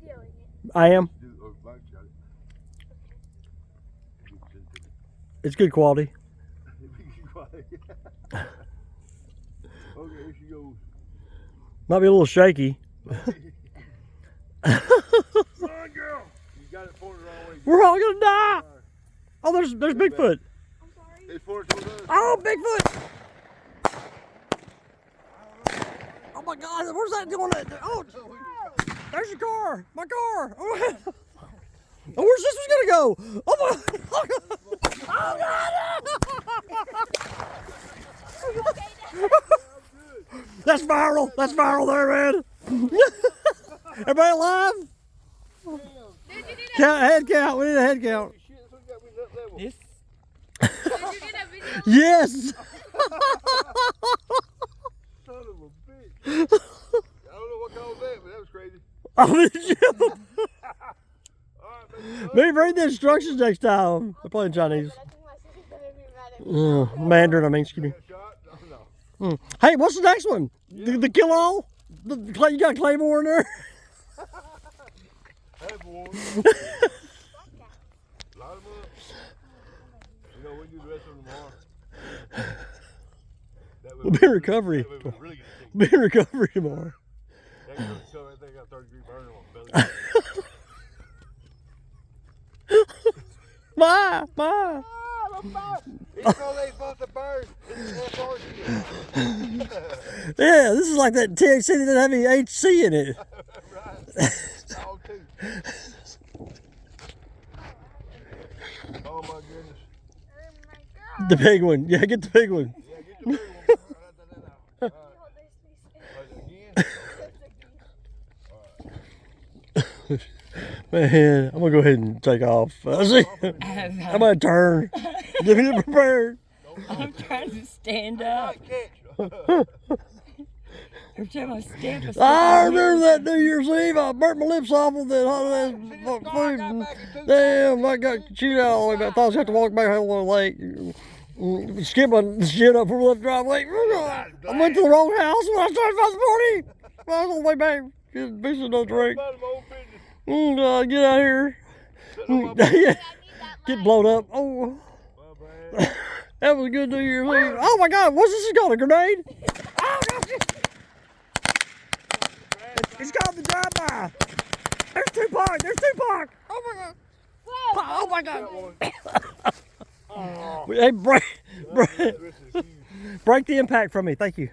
killing it. I am. It's good quality. Okay, here she goes. Might be a little shaky. Come on, girl. You got it pointed the wrong way. We're all gonna die. Oh, there's Bigfoot. I'm sorry. It's pointed towards us. Oh, Bigfoot. Oh my God, where's that doing? Oh, there's your car. My car. Oh, where's this one gonna go? Oh my. Oh God. That's viral. That's viral there, man. Everybody alive? Count, head count. We need a head count. This. Did you get a video? Yes. Son of a bitch. I don't know what caused that, but that was crazy. Oh, did you? All right, Maybe read the instructions next time. They're playing Chinese. But I think my sister's gonna be mad at me. Mandarin, I mean, excuse me. shot? No. Hey, what's the next one? The kill all? You got Claymore in there? Have one. Light them up. You know, we can do the rest of them tomorrow. We'll be in recovery. That way we really get to see. Be in recovery tomorrow. They got a 30-degree burner on the belly. My. Even though they supposed to burn, it's hard Yeah, this is like that THC that doesn't have any HC in it. Right. Dog too. Oh my goodness. Oh my God. The big one. Yeah, get the big one. Yeah, get the big one. All right. Again? Man, I'm gonna go ahead and take off. See, I'm gonna turn. Get me prepared. I'm trying to stand I up. catch. Every time I stand up. I remember that New Year's Eve. I burnt my lips off with that hot ass food. And damn, I got chewed out all the way back. I thought I was going to have to walk back home a little late. Skip my shit up from the left driveway. I went to the wrong house when I started 5:40. I was on the way back. Get a no drink. Get out of here. Get blown up. Oh, that was a good New Year's Eve. Oh my God, what's this called? A grenade? Oh, gosh. It's called the drive-by. There's Tupac. There's Tupac. Oh my God. Oh my God. Hey, break the impact from me. Thank you.